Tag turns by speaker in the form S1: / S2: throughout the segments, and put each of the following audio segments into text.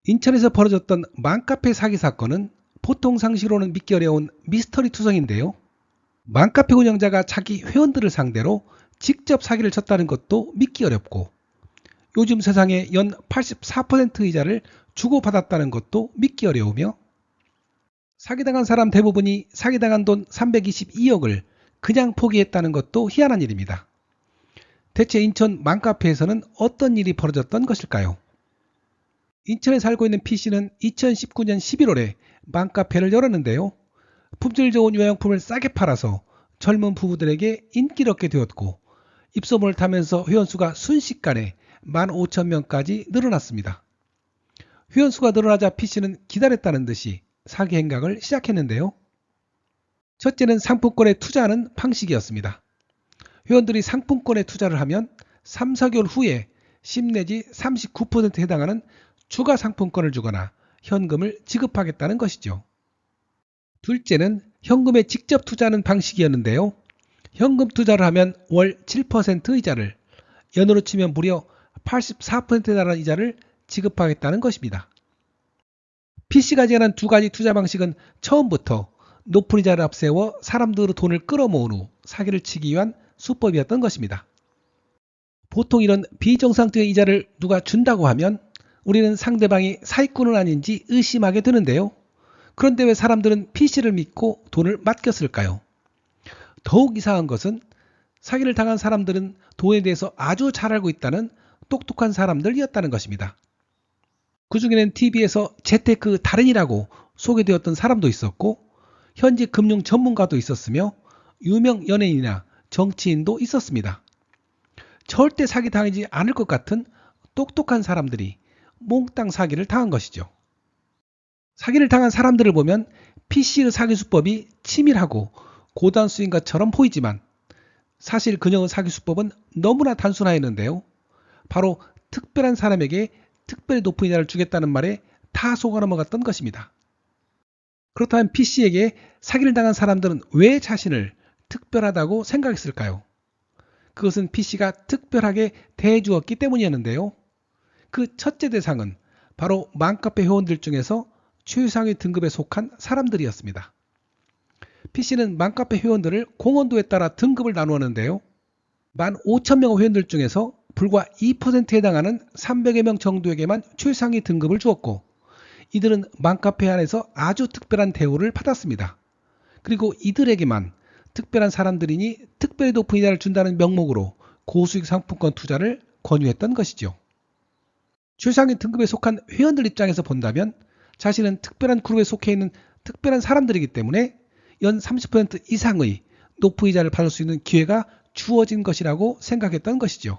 S1: 인천에서 벌어졌던 맘카페 사기 사건은 보통 상식으로는 믿기 어려운 미스터리 투성인데요. 맘카페 운영자가 자기 회원들을 상대로 직접 사기를 쳤다는 것도 믿기 어렵고, 요즘 세상에 연 84% 이자를 주고받았다는 것도 믿기 어려우며, 사기당한 사람 대부분이 사기당한 돈 322억을 그냥 포기했다는 것도 희한한 일입니다. 대체 인천 맘카페에서는 어떤 일이 벌어졌던 것일까요? 인천에 살고 있는 P씨는 2019년 11월에 맘카페를 열었는데요. 품질 좋은 요양품을 싸게 팔아서 젊은 부부들에게 인기를 얻게 되었고, 입소문을 타면서 회원수가 순식간에 15,000명까지 늘어났습니다. 회원수가 늘어나자 P씨는 기다렸다는 듯이 사기 행각을 시작했는데요. 첫째는 상품권에 투자하는 방식이었습니다. 회원들이 상품권에 투자를 하면 3, 4개월 후에 10 내지 39%에 해당하는 추가 상품권을 주거나 현금을 지급하겠다는 것이죠. 둘째는 현금에 직접 투자하는 방식이었는데요. 현금 투자를 하면 월 7% 이자를, 연으로 치면 무려 84%에 달하는 이자를 지급하겠다는 것입니다. P씨가 제안한 두 가지 투자 방식은 처음부터 높은 이자를 앞세워 사람들의 돈을 끌어모은 후 사기를 치기 위한 수법이었던 것입니다. 보통 이런 비정상적인 이자를 누가 준다고 하면 우리는 상대방이 사기꾼은 아닌지 의심하게 되는데요. 그런데 왜 사람들은 P씨를 믿고 돈을 맡겼을까요? 더욱 이상한 것은 사기를 당한 사람들은 돈에 대해서 아주 잘 알고 있다는 똑똑한 사람들이었다는 것입니다. 그 중에는 TV에서 재테크 달인이라고 소개되었던 사람도 있었고, 현직 금융 전문가도 있었으며 유명 연예인이나 정치인도 있었습니다. 절대 사기 당하지 않을 것 같은 똑똑한 사람들이 몽땅 사기를 당한 것이죠. 사기를 당한 사람들을 보면 P씨의 사기 수법이 치밀하고 고단수인 것처럼 보이지만, 사실 그녀의 사기 수법은 너무나 단순하였는데요. 바로 특별한 사람에게 특별히 높은 이자를 주겠다는 말에 다 속아 넘어갔던 것입니다. 그렇다면 P씨에게 사기를 당한 사람들은 왜 자신을 특별하다고 생각했을까요? 그것은 P씨가 특별하게 대해주었기 때문이었는데요. 그 첫째 대상은 바로 맘카페 회원들 중에서 최상위 등급에 속한 사람들이었습니다. P씨는 맘카페 회원들을 공헌도에 따라 등급을 나누었는데요. 15,000명 회원들 중에서 불과 2%에 해당하는 300여 명 정도에게만 최상위 등급을 주었고, 이들은 맘카페 안에서 아주 특별한 대우를 받았습니다. 그리고 이들에게만 특별한 사람들이니 특별히 높은 이자를 준다는 명목으로 고수익 상품권 투자를 권유했던 것이죠. 최상위 등급에 속한 회원들 입장에서 본다면 자신은 특별한 그룹에 속해 있는 특별한 사람들이기 때문에 연 30% 이상의 높은 이자를 받을 수 있는 기회가 주어진 것이라고 생각했던 것이죠.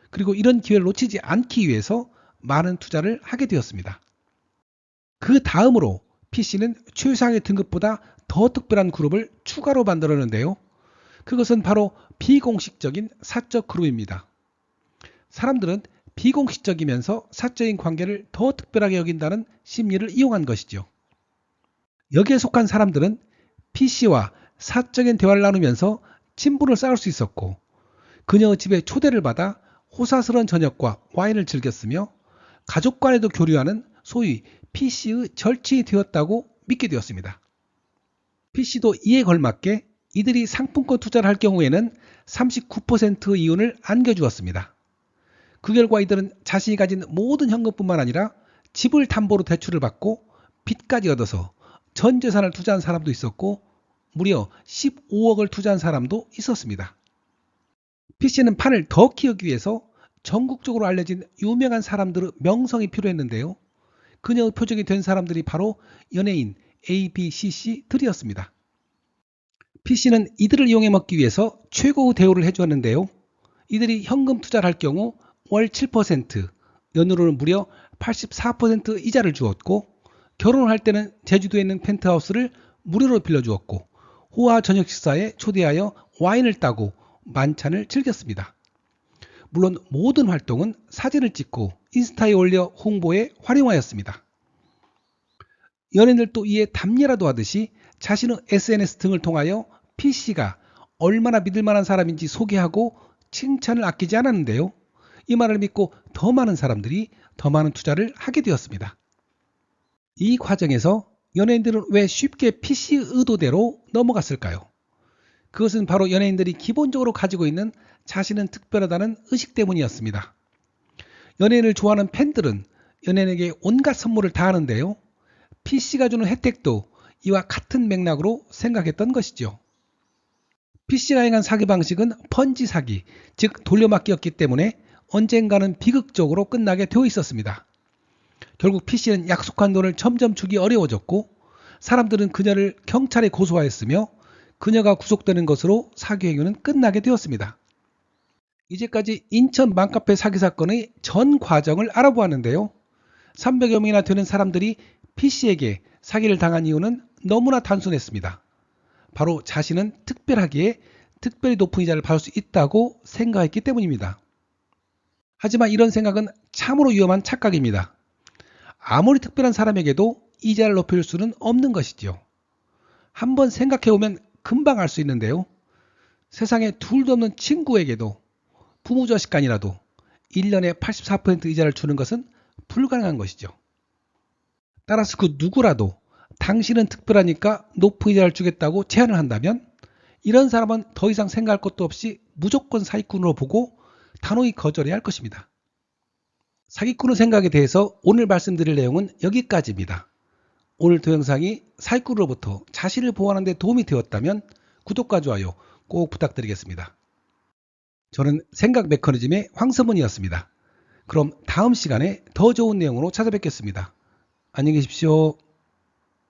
S1: 그리고 이런 기회를 놓치지 않기 위해서 많은 투자를 하게 되었습니다. 그 다음으로 P씨는 최상위 등급보다 더 특별한 그룹을 추가로 만들었는데요. 그것은 바로 비공식적인 사적 그룹입니다. 사람들은 비공식적이면서 사적인 관계를 더 특별하게 여긴다는 심리를 이용한 것이죠. 여기에 속한 사람들은 P씨와 사적인 대화를 나누면서 친분을 쌓을 수 있었고, 그녀의 집에 초대를 받아 호사스러운 저녁과 와인을 즐겼으며 가족 간에도 교류하는 소위 P씨의 절친이 되었다고 믿게 되었습니다. P씨도 이에 걸맞게 이들이 상품권 투자를 할 경우에는 39%의 이윤을 안겨주었습니다. 그 결과 이들은 자신이 가진 모든 현금뿐만 아니라 집을 담보로 대출을 받고 빚까지 얻어서 전 재산을 투자한 사람도 있었고, 무려 15억을 투자한 사람도 있었습니다. P씨는 판을 더 키우기 위해서 전국적으로 알려진 유명한 사람들의 명성이 필요했는데요. 그녀의 표적이 된 사람들이 바로 연예인 ABCC들이었습니다. P씨는 이들을 이용해 먹기 위해서 최고의 대우를 해주었는데요. 이들이 현금 투자를 할 경우 월 7%, 연으로는 무려 84% 이자를 주었고, 결혼을 할 때는 제주도에 있는 펜트하우스를 무료로 빌려주었고, 호화 저녁 식사에 초대하여 와인을 따고 만찬을 즐겼습니다. 물론 모든 활동은 사진을 찍고 인스타에 올려 홍보에 활용하였습니다. 연예인들도 이에 답례라도 하듯이 자신의 SNS 등을 통하여 P씨가 얼마나 믿을 만한 사람인지 소개하고 칭찬을 아끼지 않았는데요. 이 말을 믿고 더 많은 사람들이 더 많은 투자를 하게 되었습니다. 이 과정에서 연예인들은 왜 쉽게 PC 의도대로 넘어갔을까요? 그것은 바로 연예인들이 기본적으로 가지고 있는 자신은 특별하다는 의식 때문이었습니다. 연예인을 좋아하는 팬들은 연예인에게 온갖 선물을 다 하는데요. PC가 주는 혜택도 이와 같은 맥락으로 생각했던 것이죠. PC가 행한 사기 방식은 펀지 사기, 즉 돌려막기였기 때문에 언젠가는 비극적으로 끝나게 되어 있었습니다. 결국 PC는 약속한 돈을 점점 주기 어려워졌고 사람들은 그녀를 경찰에 고소하였으며 그녀가 구속되는 것으로 사기 행위는 끝나게 되었습니다. 이제까지 인천 맘카페 사기 사건의 전 과정을 알아보았는데요. 300여 명이나 되는 사람들이 PC에게 사기를 당한 이유는 너무나 단순했습니다. 바로 자신은 특별하기에 특별히 높은 이자를 받을 수 있다고 생각했기 때문입니다. 하지만 이런 생각은 참으로 위험한 착각입니다. 아무리 특별한 사람에게도 이자를 높여줄 수는 없는 것이죠. 한번 생각해보면 금방 알 수 있는데요. 세상에 둘도 없는 친구에게도 부모 자식 간이라도 1년에 84% 이자를 주는 것은 불가능한 것이죠. 따라서 그 누구라도 당신은 특별하니까 높은 이자를 주겠다고 제안을 한다면 이런 사람은 더 이상 생각할 것도 없이 무조건 사기꾼으로 보고 단호히 거절해야 할 것입니다. 사기꾼의 생각에 대해서 오늘 말씀드릴 내용은 여기까지입니다. 오늘 동영상이 사기꾼으로부터 자신을 보호하는 데 도움이 되었다면 구독과 좋아요 꼭 부탁드리겠습니다. 저는 생각 메커니즘의 황서문이었습니다. 그럼 다음 시간에 더 좋은 내용으로 찾아뵙겠습니다. 안녕히 계십시오.